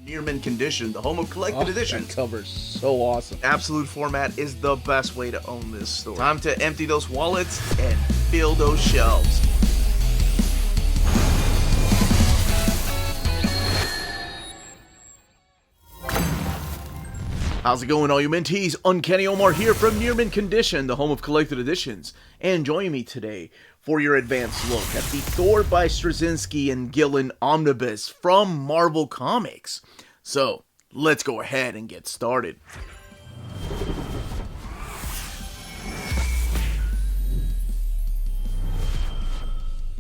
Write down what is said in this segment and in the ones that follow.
Near mint condition, the home of collected editions. That cover's so awesome. Absolute format is the best way to own this store. Time to empty those wallets and fill those shelves. How's it going, all you minties? Uncanny Omar here from Near Mint Condition, the home of collected editions. And join me today for your advanced look at the Thor by Straczynski and Gillen Omnibus from Marvel Comics. So, let's go ahead and get started.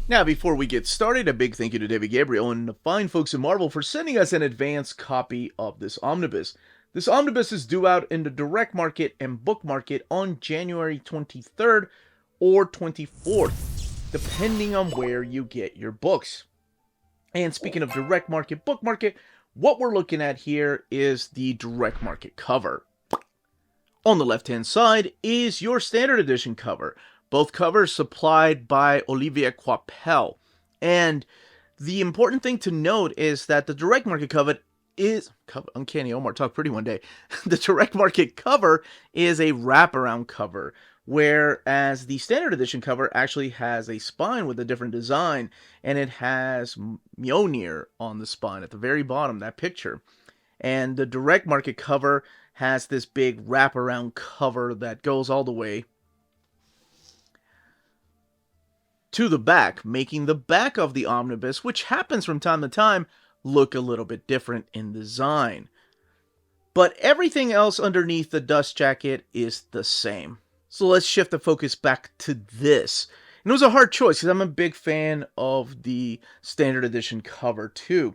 Now, before we get started, a big thank you to David Gabriel and the fine folks at Marvel for sending us an advanced copy of this omnibus. This omnibus is due out in the direct market and book market on January 23rd or 24th, depending on where you get your books. And speaking of direct market, book market, what we're looking at here is the direct market cover. On the left-hand side is your standard edition cover. Both covers supplied by Olivier Coipel. And the important thing to note is that the direct market cover is... Uncanny Omar talked pretty one day. The direct market cover is a wraparound cover, whereas the standard edition cover actually has a spine with a different design, and it has Mjolnir on the spine at the very bottom, that picture. And the direct market cover has this big wraparound cover that goes all the way to the back, making the back of the omnibus, which happens from time to time, look a little bit different in design. But everything else underneath the dust jacket is the same. So let's shift the focus back to this. And it was a hard choice because I'm a big fan of the standard edition cover too.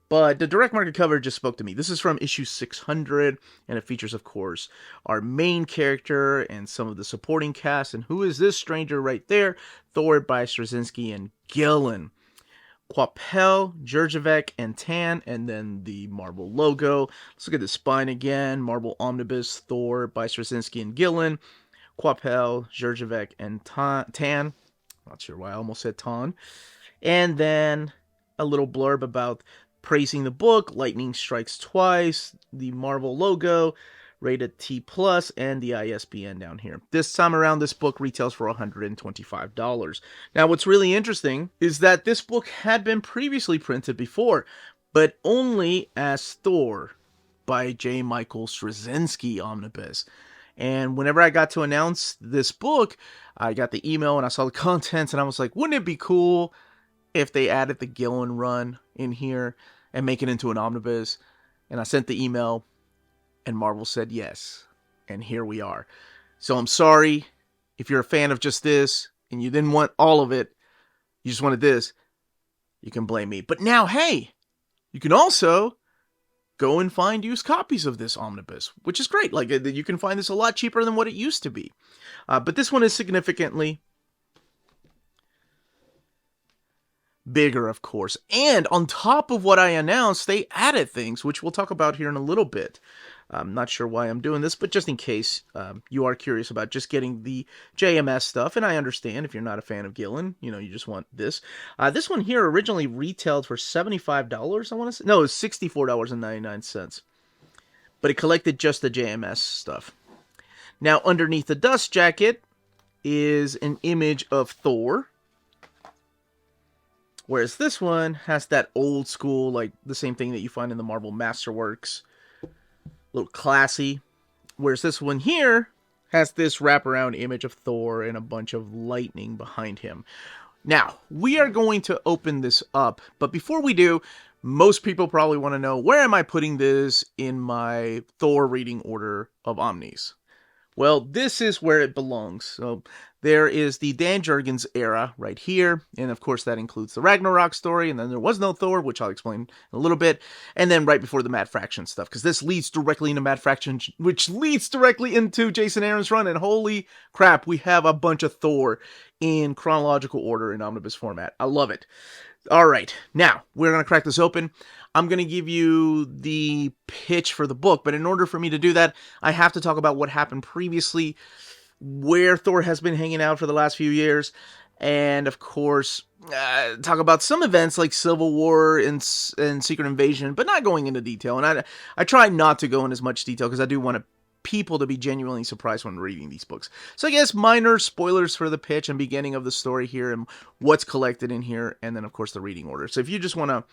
But the direct market cover just spoke to me. This is from issue 600, and it features, of course, our main character and some of the supporting cast. And who is this stranger right there? Thor by Straczynski and Gillen. Coipel, Jurjevic, and Tan, and then the Marvel logo. Let's look at the spine again. Marvel Omnibus, Thor by Straczynski and Gillen. Coipel, Jurjevic, and Tan. Not sure why I almost said Tan. And then a little blurb about praising the book. Lightning strikes twice. The Marvel logo. Rated T+, and the ISBN down here. This time around, this book retails for $125. Now, what's really interesting is that this book had been previously printed before, but only as Thor by J. Michael Straczynski Omnibus. And whenever I got to announce this book, I got the email and I saw the contents, and I was like, wouldn't it be cool if they added the Gillen run in here and make it into an omnibus? And I sent the email, and Marvel said yes, and here we are. So I'm sorry if you're a fan of just this, and you didn't want all of it, you just wanted this, you can blame me. But now, hey, you can also go and find used copies of this omnibus, which is great. Like, you can find this a lot cheaper than what it used to be. But this one is significantly bigger, of course. And on top of what I announced, they added things, which we'll talk about here in a little bit. I'm not sure why I'm doing this, but just in case you are curious about just getting the JMS stuff, and I understand if you're not a fan of Gillen, you just want this. This one here originally retailed for $75, I want to say. No, it was $64.99. But it collected just the JMS stuff. Now, underneath the dust jacket is an image of Thor. Whereas this one has that old school, like the same thing that you find in the Marvel Masterworks. A little classy. Whereas this one here has this wraparound image of Thor and a bunch of lightning behind him. Now, we are going to open this up. But before we do, most people probably want to know, where am I putting this in my Thor reading order of Omnis? Well, this is where it belongs. So there is the Dan Jurgens era right here. And of course, that includes the Ragnarok story. And then there was no Thor, which I'll explain in a little bit. And then right before the Matt Fraction stuff, because this leads directly into Matt Fraction, which leads directly into Jason Aaron's run. And holy crap, we have a bunch of Thor in chronological order in omnibus format. I love it. All right, now we're going to crack this open. I'm going to give you the pitch for the book, but in order for me to do that, I have to talk about what happened previously, where Thor has been hanging out for the last few years, and of course, talk about some events like Civil War and Secret Invasion, but not going into detail. And I try not to go in as much detail because I do want people to be genuinely surprised when reading these books. So I guess minor spoilers for the pitch and beginning of the story here and what's collected in here, and then of course the reading order. So if you just want to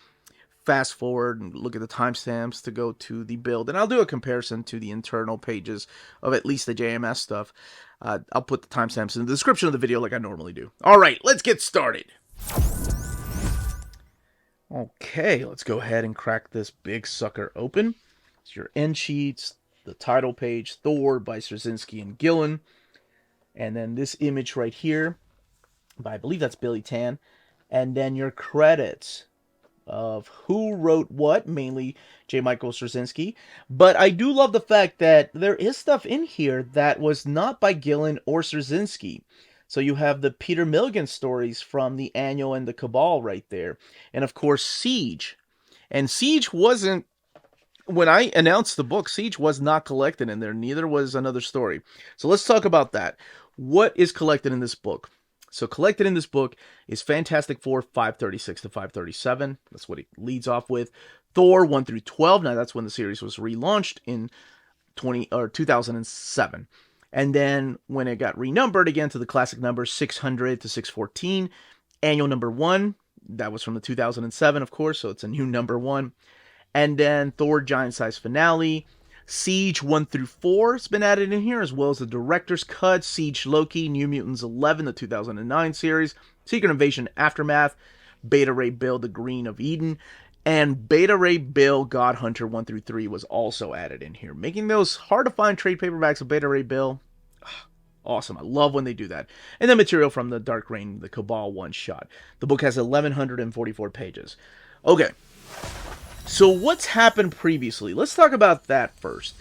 fast forward and look at the timestamps to go to the build, and I'll do a comparison to the internal pages of at least the JMS stuff. I'll put the timestamps in the description of the video like I normally do. All right, let's get started. Okay, let's go ahead and crack this big sucker open. It's your end sheets, the title page, Thor by Straczynski and Gillen, and then this image right here by, I believe that's Billy Tan, and then your credits of who wrote what, mainly J. Michael Straczynski. But I do love the fact that there is stuff in here that was not by Gillen or Straczynski. So you have the Peter Milligan stories from the Annual and the Cabal right there. And of course, Siege. And Siege wasn't, when I announced the book, Siege was not collected in there. Neither was Another Story. So let's talk about that. What is collected in this book? So collected in this book is Fantastic Four 536 to 537. That's what it leads off with. Thor 1 through 12. Now that's when the series was relaunched in 2007. And then when it got renumbered again to the classic numbers 600 to 614, Annual number 1. That was from the 2007, of course, so it's a new number 1. And then Thor Giant Size Finale. Siege 1 through 4 has been added in here, as well as the Director's Cut, Siege Loki, New Mutants 11, the 2009 series, Secret Invasion Aftermath, Beta Ray Bill, The Green of Eden, and Beta Ray Bill, God Hunter 1 through 3 was also added in here, making those hard-to-find trade paperbacks of Beta Ray Bill awesome. I love when they do that. And then material from the Dark Reign, the Cabal one-shot. The book has 1,144 pages. Okay. So what's happened previously? Let's talk about that first.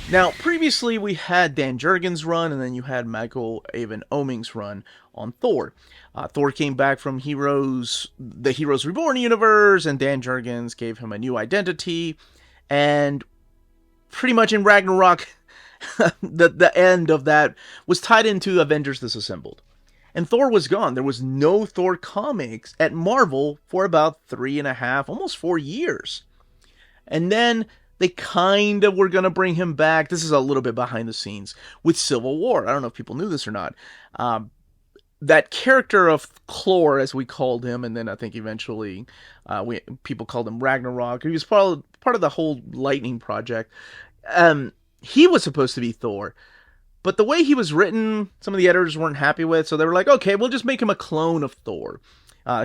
Now, previously we had Dan Jurgens' run, and then you had Michael Avon Oeming's run on Thor. Thor came back from the Heroes Reborn universe, and Dan Jurgens gave him a new identity, and pretty much in Ragnarok, the end of that was tied into Avengers Disassembled. And Thor was gone. There was no Thor comics at Marvel for about 3.5, almost 4 years. And then they kind of were going to bring him back. This is a little bit behind the scenes with Civil War. I don't know if people knew this or not. That character of Clor, as we called him, and then I think eventually people called him Ragnarok. He was part of the whole Lightning Project. He was supposed to be Thor. But the way he was written, some of the editors weren't happy with, so they were like, okay, we'll just make him a clone of Thor.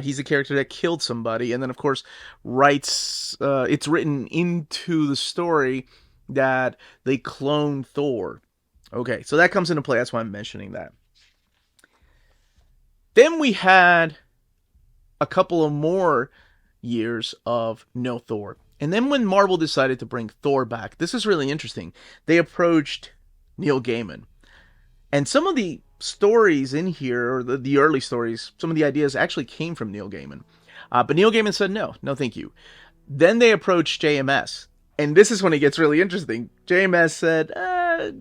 He's a character that killed somebody, and then, of course, it's written into the story that they cloned Thor. Okay, so that comes into play. That's why I'm mentioning that. Then we had a couple of more years of no Thor. And then when Marvel decided to bring Thor back, this is really interesting. They approached Neil Gaiman. And some of the stories in here, or the early stories, some of the ideas actually came from Neil Gaiman. But Neil Gaiman said, no, thank you. Then they approached JMS. And this is when it gets really interesting. JMS said,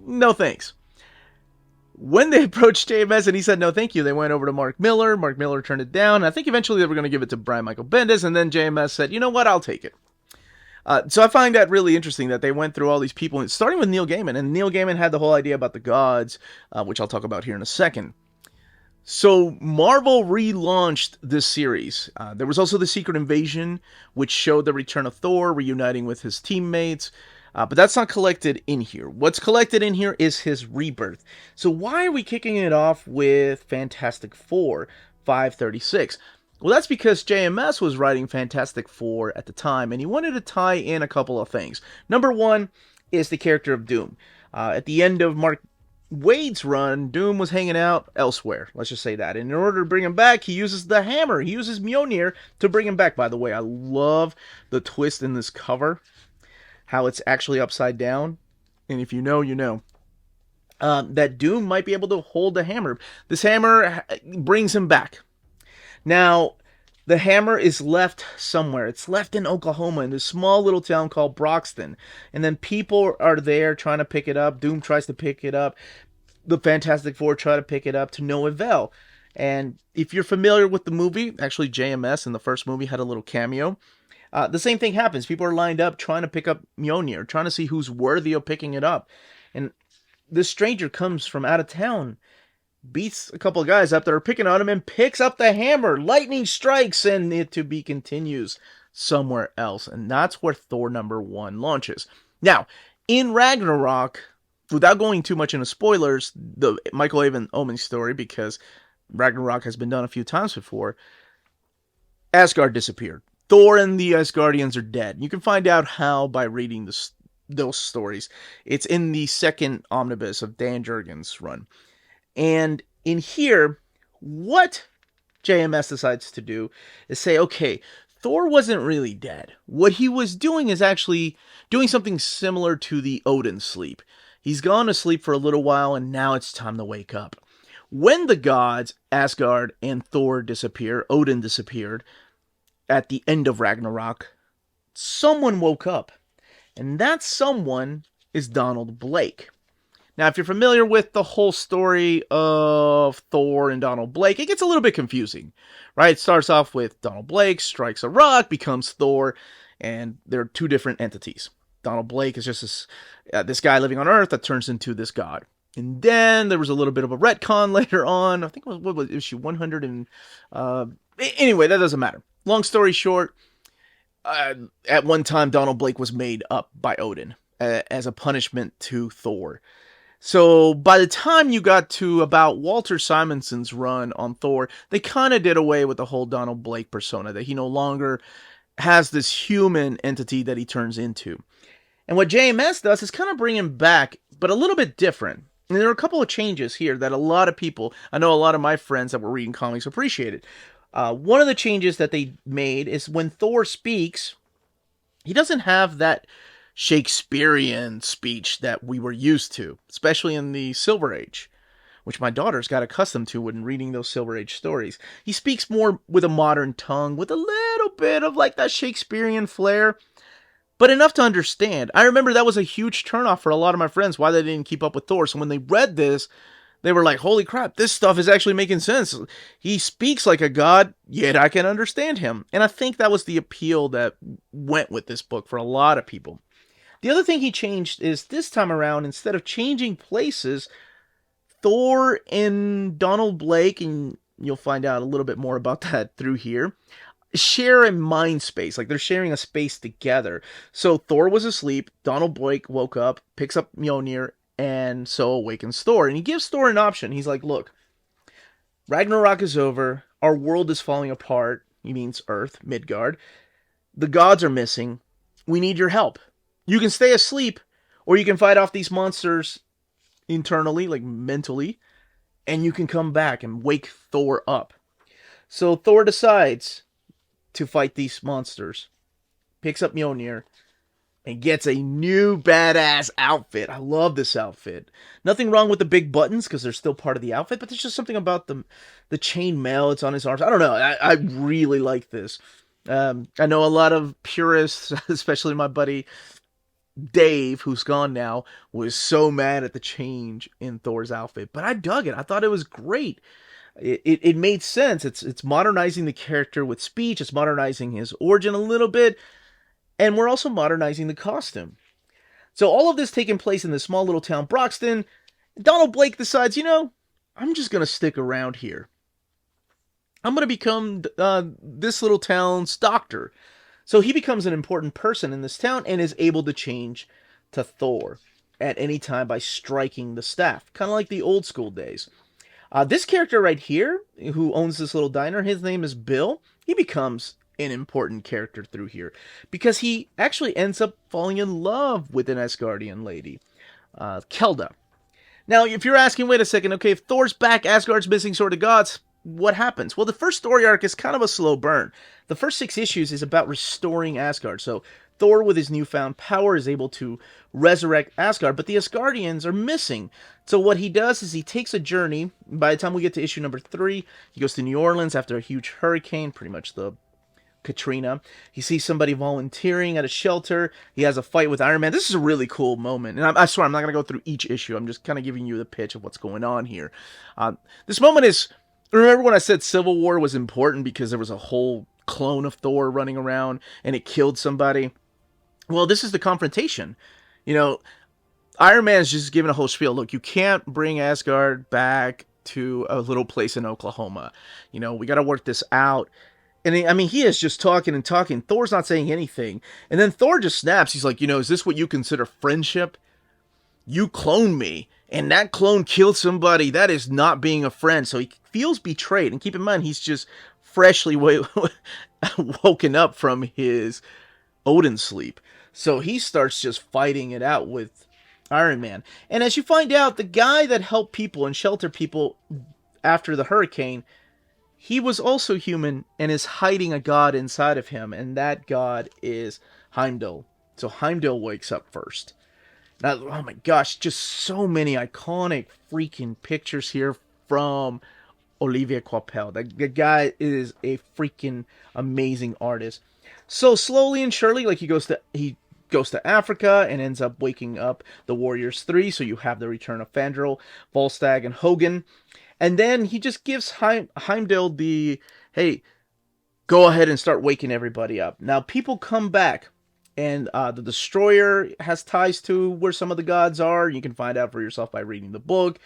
no thanks. When they approached JMS and he said, no thank you, they went over to Mark Miller. Mark Miller turned it down. I think eventually they were going to give it to Brian Michael Bendis. And then JMS said, you know what, I'll take it. So I find that really interesting that they went through all these people, starting with Neil Gaiman. And Neil Gaiman had the whole idea about the gods, which I'll talk about here in a second. So Marvel relaunched this series. There was also the Secret Invasion, which showed the return of Thor, reuniting with his teammates. But that's not collected in here. What's collected in here is his rebirth. So why are we kicking it off with Fantastic Four 536? Well, that's because JMS was writing Fantastic Four at the time, and he wanted to tie in a couple of things. Number one is the character of Doom. At the end of Mark Waid's run, Doom was hanging out elsewhere. Let's just say that. And in order to bring him back, he uses the hammer. He uses Mjolnir to bring him back. By the way, I love the twist in this cover, how it's actually upside down. And if you know, you know. That Doom might be able to hold the hammer. This hammer brings him back. Now, the hammer is left somewhere. It's left in Oklahoma, in this small little town called Broxton. And then people are there trying to pick it up. Doom tries to pick it up. The Fantastic Four try to pick it up to no avail. And if you're familiar with the movie, actually JMS in the first movie had a little cameo. The same thing happens. People are lined up trying to pick up Mjolnir, trying to see who's worthy of picking it up. And this stranger comes from out of town, beats a couple of guys up that are picking on him, and picks up the hammer. Lightning strikes, and it to be continues somewhere else. And that's where Thor #1 launches. Now, in Ragnarok, without going too much into spoilers, the Michael Omen story, because Ragnarok has been done a few times before, Asgard disappeared. Thor and the Asgardians are dead. You can find out how by reading those stories. It's in the second omnibus of Dan Jurgens' run. And in here, what JMS decides to do is say, okay, Thor wasn't really dead. What he was doing is actually doing something similar to the Odin sleep. He's gone to sleep for a little while, and now it's time to wake up. When the gods, Asgard and Thor Odin disappeared, at the end of Ragnarok, someone woke up. And that someone is Donald Blake. Now, if you're familiar with the whole story of Thor and Donald Blake, it gets a little bit confusing, right? It starts off with Donald Blake strikes a rock, becomes Thor, and they're two different entities. Donald Blake is just this guy living on Earth that turns into this god. And then there was a little bit of a retcon later on. I think it was, what was issue 100 and... anyway, that doesn't matter. Long story short, at one time Donald Blake was made up by Odin as a punishment to Thor. So by the time you got to about Walter Simonson's run on Thor, they kind of did away with the whole Donald Blake persona, that he no longer has this human entity that he turns into. And what JMS does is kind of bring him back, but a little bit different. And there are a couple of changes here that a lot of people, I know a lot of my friends that were reading comics appreciated. One of the changes that they made is when Thor speaks, he doesn't have that Shakespearean speech that we were used to, especially in the Silver Age, which my daughters got accustomed to when reading those Silver Age stories. He speaks more with a modern tongue, with a little bit of like that Shakespearean flair, but enough to understand. I remember that was a huge turnoff for a lot of my friends, why they didn't keep up with Thor. So when they read this, they were like, holy crap, this stuff is actually making sense. He speaks like a god, yet I can understand him. And I think that was the appeal that went with this book for a lot of people. The other thing he changed is this time around, instead of changing places, Thor and Donald Blake, and you'll find out a little bit more about that through here, share a mind space. Like they're sharing a space together. So Thor was asleep, Donald Blake woke up, picks up Mjolnir, and so awakens Thor. And he gives Thor an option. He's like, look, Ragnarok is over. Our world is falling apart. He means Earth, Midgard. The gods are missing. We need your help. You can stay asleep, or you can fight off these monsters internally, like mentally, and you can come back and wake Thor up. So Thor decides to fight these monsters, picks up Mjolnir, and gets a new badass outfit. I love this outfit. Nothing wrong with the big buttons, because they're still part of the outfit, but there's just something about the chain mail that's on his arms. I don't know. I really like this. I know a lot of purists, especially my buddy Dave, who's gone now, was so mad at the change in Thor's outfit, but I dug it. I thought it was great. It made sense. It's modernizing the character with speech. It's modernizing his origin a little bit. And we're also modernizing the costume. So all of this taking place in this small little town, Broxton, Donald Blake decides, I'm just going to stick around here. I'm going to become this little town's doctor. So he becomes an important person in this town and is able to change to Thor at any time by striking the staff. Kind of like the old school days. This character right here, who owns this little diner, his name is Bill. He becomes an important character through here, because he actually ends up falling in love with an Asgardian lady, Kelda. Now, if you're asking, wait a second, okay, if Thor's back, Asgard's missing Sword of Gods, what happens? Well, the first story arc is kind of a slow burn. The first 6 issues is about restoring Asgard. So Thor, with his newfound power, is able to resurrect Asgard, but the Asgardians are missing. So what he does is he takes a journey. By the time we get to issue number 3, he goes to New Orleans after a huge hurricane, pretty much the Katrina. He sees somebody volunteering at a shelter. He has a fight with Iron Man. This is a really cool moment. And I swear, I'm not going to go through each issue. I'm just kind of giving you the pitch of what's going on here. This moment is Remember when I said Civil War was important because there was a whole clone of Thor running around and it killed somebody? Well, this is the confrontation. You know, Iron Man's just giving a whole spiel. Look, you can't bring Asgard back to a little place in Oklahoma. You know, we got to work this out. And he is just talking and talking. Thor's not saying anything. And then Thor just snaps. He's like, is this what you consider friendship? You cloned me, and that clone killed somebody. That is not being a friend. So he feels betrayed. And keep in mind, he's just freshly woken up from his Odin sleep. So he starts just fighting it out with Iron Man. And as you find out, the guy that helped people and sheltered people after the hurricane, he was also human and is hiding a god inside of him. And that god is Heimdall. So Heimdall wakes up first. Now, oh my gosh, just so many iconic freaking pictures here from Olivier Coipel. The guy is a freaking amazing artist. So slowly and surely, like he goes to Africa and ends up waking up the Warriors 3. So you have the return of Fandral, Volstagg, and Hogun. And then he just gives Heimdall the, hey, go ahead and start waking everybody up. Now people come back. And the Destroyer has ties to where some of the gods are. You can find out for yourself by reading the book.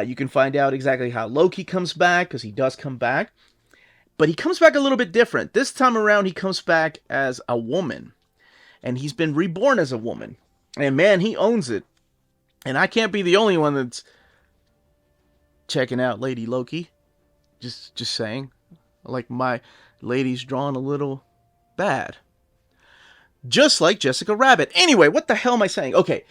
You can find out exactly how Loki comes back, because he does come back. But he comes back a little bit different. This time around, he comes back as a woman. And he's been reborn as a woman. And man, he owns it. And I can't be the only one that's checking out Lady Loki. Just saying. Like, my lady's drawn a little bad. Just like Jessica Rabbit. Anyway, what the hell am I saying? Okay,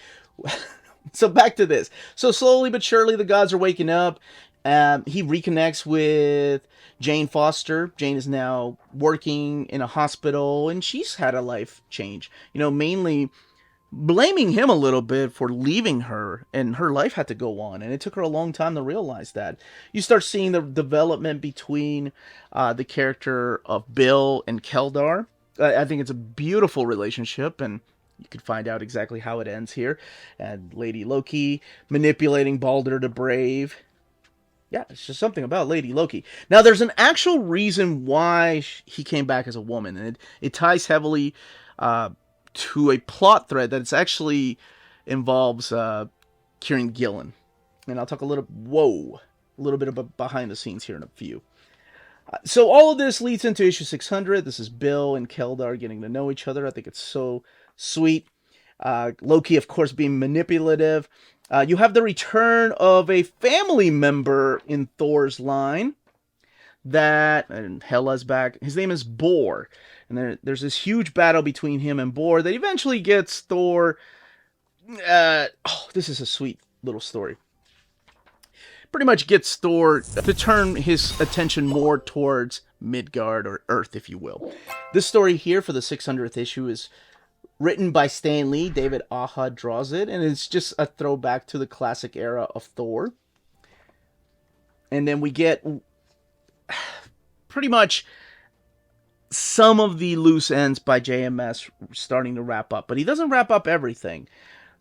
so back to this. So slowly but surely, the gods are waking up. He reconnects with Jane Foster. Jane is now working in a hospital, and she's had a life change. Mainly blaming him a little bit for leaving her, and her life had to go on, and it took her a long time to realize that. You start seeing the development between the character of Bill and Keldar. I think it's a beautiful relationship, and you can find out exactly how it ends here. And Lady Loki manipulating Balder the Brave. Yeah, it's just something about Lady Loki. Now, there's an actual reason why he came back as a woman, and it ties heavily to a plot thread that it's actually involves Kieran Gillen. And I'll talk a little bit about behind the scenes here in a few. So all of this leads into issue 600. This is Bill and Keldar getting to know each other. I think it's so sweet. Loki, of course, being manipulative. You have the return of a family member in Thor's line. And Hela's back. His name is Bor. And there's this huge battle between him and Bor that eventually gets Thor. This is a sweet little story. Pretty much gets Thor to turn his attention more towards Midgard, or Earth, if you will. This story here for the 600th issue is written by Stan Lee. David Aja draws it, and it's just a throwback to the classic era of Thor. And then we get pretty much some of the loose ends by JMS starting to wrap up, but he doesn't wrap up everything.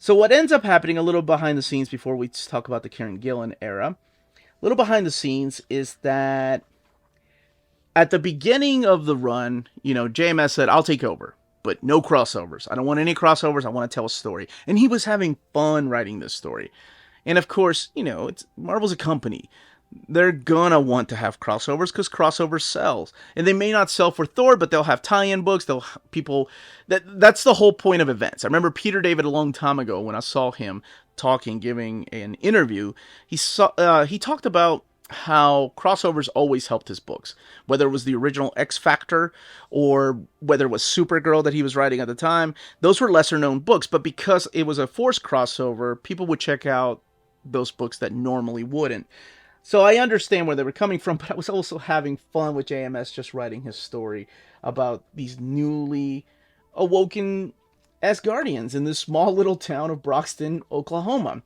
So what ends up happening, a little behind the scenes before we talk about the Kieran Gillen era, a little behind the scenes is that at the beginning of the run, JMS said, I'll take over, but no crossovers. I don't want any crossovers. I want to tell a story. And he was having fun writing this story. And of course, Marvel's a company. They're gonna want to have crossovers because crossovers sells. And they may not sell for Thor, but they'll have tie-in books. That's the whole point of events. I remember Peter David a long time ago when I saw him giving an interview. He talked about how crossovers always helped his books, whether it was the original X Factor or whether it was Supergirl that he was writing at the time. Those were lesser known books, but because it was a forced crossover, people would check out those books that normally wouldn't. So I understand where they were coming from, but I was also having fun with JMS just writing his story about these newly awoken Asgardians in this small little town of Broxton, Oklahoma.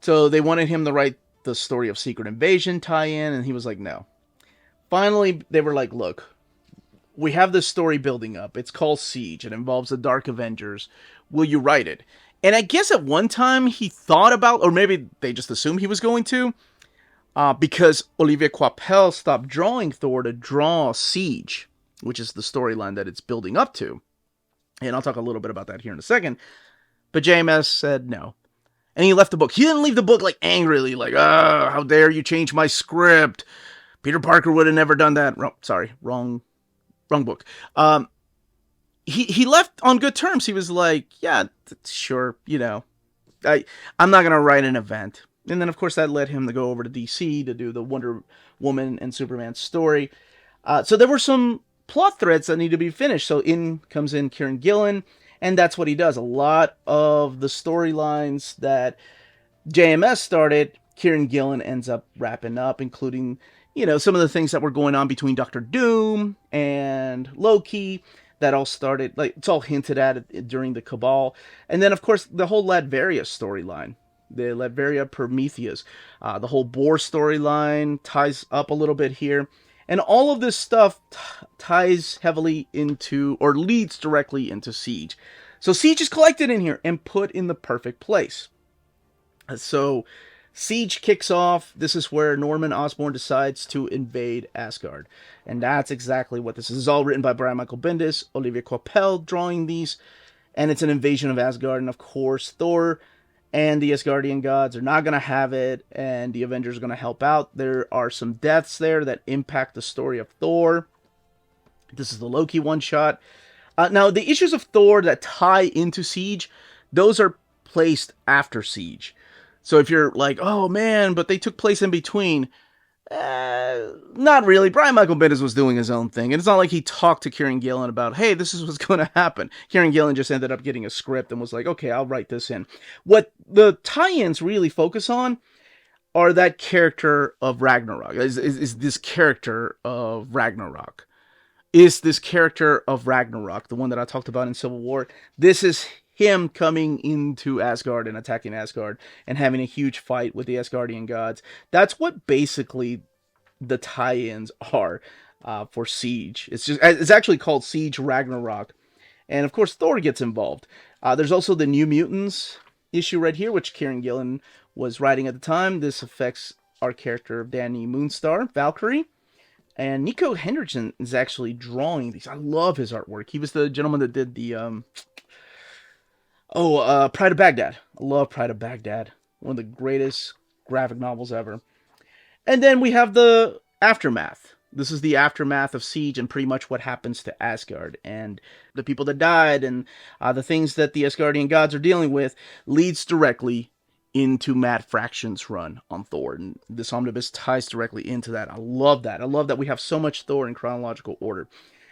So they wanted him to write the story of Secret Invasion tie-in, and he was like, no. Finally, they were like, look, we have this story building up. It's called Siege. It involves the Dark Avengers. Will you write it? And I guess at one time he thought about, or maybe they just assumed he was going to, because Olivier Coipel stopped drawing Thor to draw Siege, which is the storyline that it's building up to. And I'll talk a little bit about that here in a second. But JMS said no. And he left the book. He didn't leave the book like angrily, like, oh, how dare you change my script. Peter Parker would have never done that. Sorry, wrong book. He left on good terms. He was like, yeah, sure, I'm not going to write an event. And then, of course, that led him to go over to DC to do the Wonder Woman and Superman story. So there were some plot threads that need to be finished. So in comes Kieran Gillen, and that's what he does. A lot of the storylines that JMS started, Kieran Gillen ends up wrapping up, including, some of the things that were going on between Doctor Doom and Loki. That all started, it's all hinted at during the Cabal. And then, of course, the whole Latveria storyline. The Latveria Prometheus. The whole Boar storyline ties up a little bit here. And all of this stuff ties heavily into, or leads directly into Siege. So Siege is collected in here and put in the perfect place. So Siege kicks off. This is where Norman Osborn decides to invade Asgard. And that's exactly what this is. This is all written by Brian Michael Bendis, Olivier Coipel drawing these. And it's an invasion of Asgard. And of course, Thor and the Asgardian gods are not going to have it. And the Avengers are going to help out. There are some deaths there that impact the story of Thor. This is the Loki one-shot. Now, the issues of Thor that tie into Siege, those are placed after Siege. So if you're like, oh man, but they took place in between, not really. Brian Michael Bendis was doing his own thing. And it's not like he talked to Kieran Gillen about, hey, this is what's going to happen. Kieran Gillen just ended up getting a script and was like, okay, I'll write this in. What the tie-ins really focus on are that character of Ragnarok. Is this character of Ragnarok. Is this character of Ragnarok, the one that I talked about in Civil War. This is him coming into Asgard and attacking Asgard and having a huge fight with the Asgardian gods. That's what basically the tie-ins are for Siege. It's actually called Siege Ragnarok. And of course, Thor gets involved. There's also the New Mutants issue right here, which Kieran Gillen was writing at the time. This affects our character of Danny Moonstar, Valkyrie. And Nico Henderson is actually drawing these. I love his artwork. He was the gentleman that did the Pride of Baghdad. I love Pride of Baghdad. One of the greatest graphic novels ever. And then we have the aftermath. This is the aftermath of Siege and pretty much what happens to Asgard. And the people that died and the things that the Asgardian gods are dealing with leads directly into Matt Fraction's run on Thor. And this omnibus ties directly into that. I love that. I love that we have so much Thor in chronological order.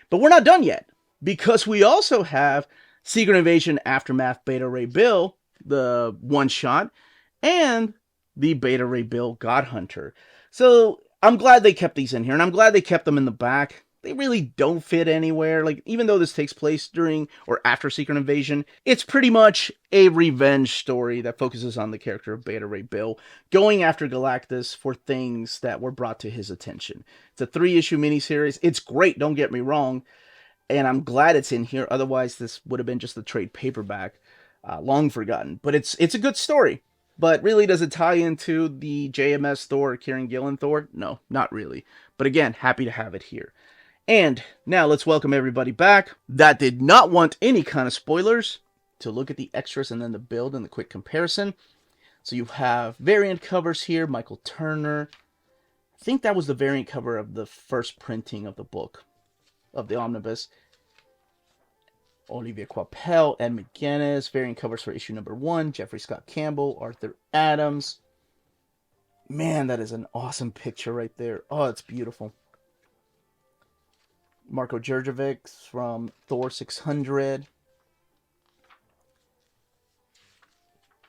But we're not done yet, because we also have Secret Invasion Aftermath Beta Ray Bill, the one-shot, and the Beta Ray Bill God Hunter. So I'm glad they kept these in here, and I'm glad they kept them in the back. They really don't fit anywhere. Like, even though this takes place during or after Secret Invasion, it's pretty much a revenge story that focuses on the character of Beta Ray Bill going after Galactus for things that were brought to his attention. It's a 3-issue miniseries. It's great, don't get me wrong. And I'm glad it's in here. Otherwise, this would have been just a trade paperback, long forgotten. But it's a good story. But really, does it tie into the JMS Thor or Kieran Gillen Thor? No, not really. But again, happy to have it here. And now let's welcome everybody back that did not want any kind of spoilers to look at the extras and then the build and the quick comparison. So you have variant covers here. Michael Turner. I think that was the variant cover of the first printing of the book, of the omnibus. Olivier Coipel, Ed McGuinness. Variant covers for issue number 1. Jeffrey Scott Campbell, Arthur Adams. Man, that is an awesome picture right there. Oh, it's beautiful. Marko Djurdjevic from Thor 600. Is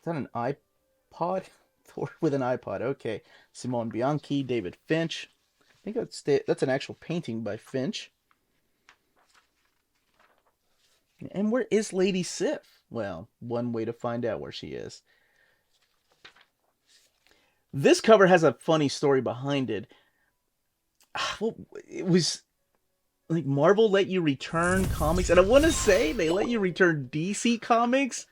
that an iPod? Thor with an iPod. Okay. Simone Bianchi, David Finch. I think that's an actual painting by Finch. And where is Lady Sif? Well, one way to find out where she is. This cover has a funny story behind it. Well, it was like Marvel let you return comics, and I want to say they let you return DC comics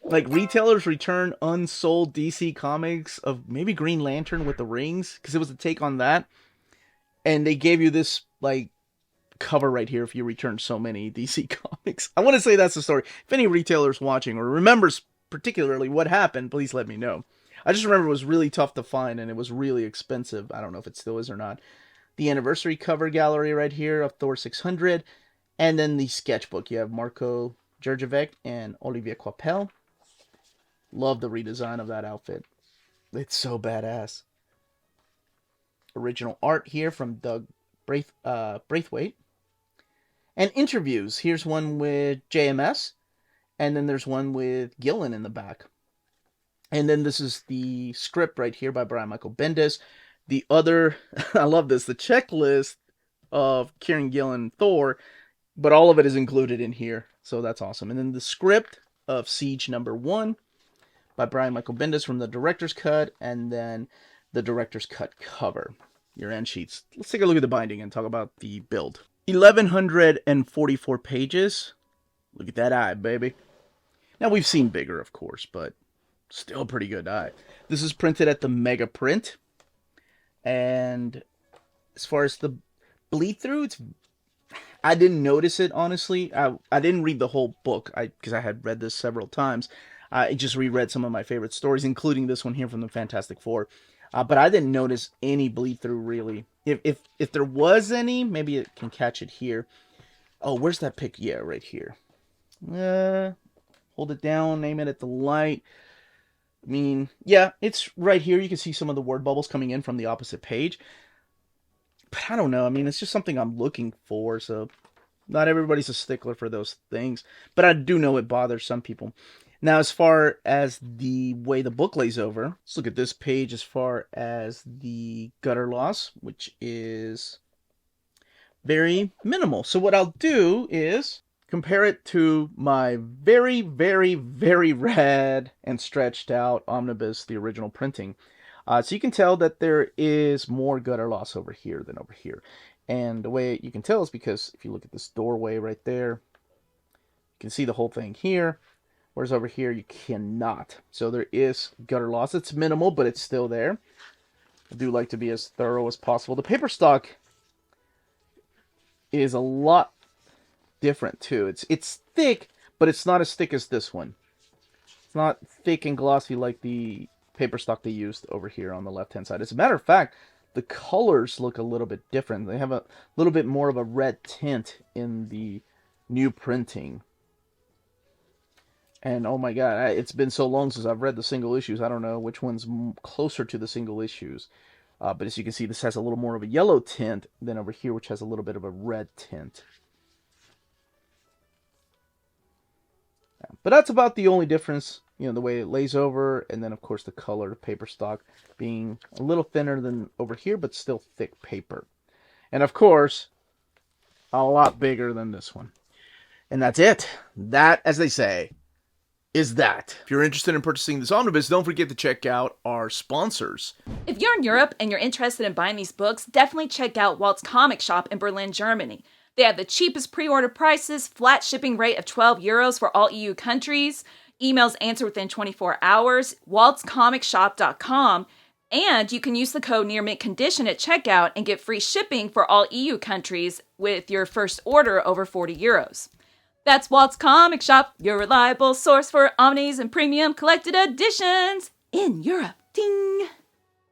Like, retailers return unsold DC comics of maybe Green Lantern with the rings, because it was a take on that. And they gave you this, like, cover right here if you return so many DC comics. I want to say that's the story. If any retailer's watching or remembers particularly what happened, please let me know. I just remember it was really tough to find, and it was really expensive. I don't know if it still is or not. The anniversary cover gallery right here of Thor 600. And then the sketchbook. You have Marco Djurjevic and Olivier Coipel. Love the redesign of that outfit. It's so badass. Original art here from Doug Braithwaite. And interviews. Here's one with JMS. And then there's one with Gillen in the back. And then this is the script right here by Brian Michael Bendis. The other, I love this, the checklist of Kieran Gillen Thor, but all of it is included in here. So that's awesome. And then the script of Siege #1 by Brian Michael Bendis from the director's cut, and then the director's cut cover. Your end sheets. Let's take a look at the binding and talk about the build. 1,144 pages. Look at that eye, baby. Now, we've seen bigger, of course, but still a pretty good eye. This is printed at the Mega Print. And as far as the bleed through, I didn't notice it, honestly. I didn't read the whole book because I had read this several times. I just reread some of my favorite stories, including this one here from the Fantastic Four. But I didn't notice any bleed through, really. If there was any, maybe it can catch it here. Oh, where's that pic? Yeah, right here. Hold it down, aim it at the light. I mean, yeah, it's right here. You can see some of the word bubbles coming in from the opposite page. But I don't know. I mean, it's just something I'm looking for, so not everybody's a stickler for those things. But I do know it bothers some people. Now, as far as the way the book lays over, let's look at this page as far as the gutter loss, which is very minimal. So what I'll do is compare it to my very, very, very rad and stretched out omnibus, the original printing. So you can tell that there is more gutter loss over here than over here. And the way you can tell is because if you look at this doorway right there, you can see the whole thing here. Whereas over here, you cannot. So there is gutter loss. It's minimal, but it's still there. I do like to be as thorough as possible. The paper stock is a lot different too. It's thick, but it's not as thick as this one. It's not thick and glossy like the paper stock they used over here on the left-hand side. As a matter of fact, the colors look a little bit different. They have a little bit more of a red tint in the new printing. And oh my god, it's been so long since I've read the single issues. I don't know which one's closer to the single issues. But as you can see, this has a little more of a yellow tint than over here, which has a little bit of a red tint. Yeah. But that's about the only difference, you know, the way it lays over, and then of course the color of paper stock being a little thinner than over here, but still thick paper. And of course, a lot bigger than this one. And that's it. That, as they say, is that. If you're interested in purchasing this omnibus, don't forget to check out our sponsors. If you're in Europe and you're interested in buying these books, definitely check out Walt's Comic Shop in Berlin, Germany. They have the cheapest pre-order prices, flat shipping rate of €12 for all EU countries, emails answered within 24 hours, waltscomicshop.com, and you can use the code nearmintcondition at checkout and get free shipping for all EU countries with your first order over €40. That's Walt's Comic Shop, your reliable source for omnis and premium collected editions in Europe. Ding!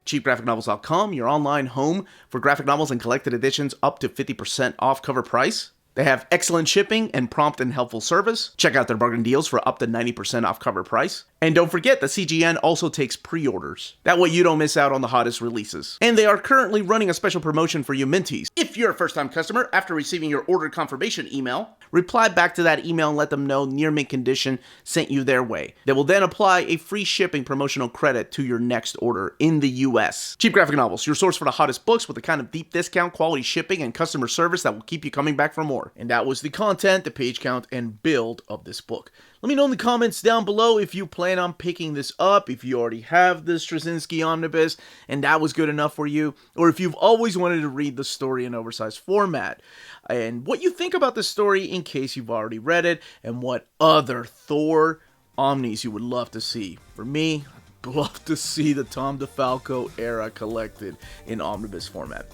CheapGraphicNovels.com, your online home for graphic novels and collected editions up to 50% off cover price. They have excellent shipping and prompt and helpful service. Check out their bargain deals for up to 90% off cover price. And don't forget that CGN also takes pre-orders. That way you don't miss out on the hottest releases. And they are currently running a special promotion for you Minties. If you're a first-time customer, after receiving your order confirmation email, reply back to that email and let them know Near Mint Condition sent you their way. They will then apply a free shipping promotional credit to your next order in the US. Cheap Graphic Novels, your source for the hottest books with the kind of deep discount, quality shipping, and customer service that will keep you coming back for more. And that was the content, the page count, and build of this book. Let me know in the comments down below if you plan on picking this up, if you already have the Straczynski Omnibus, and that was good enough for you, or if you've always wanted to read the story in oversized format, and what you think about the story in case you've already read it, and what other Thor Omnis you would love to see. For me, I'd love to see the Tom DeFalco era collected in omnibus format.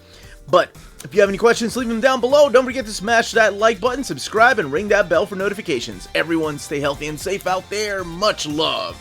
But if you have any questions, leave them down below. Don't forget to smash that like button, subscribe, and ring that bell for notifications. Everyone stay healthy and safe out there. Much love.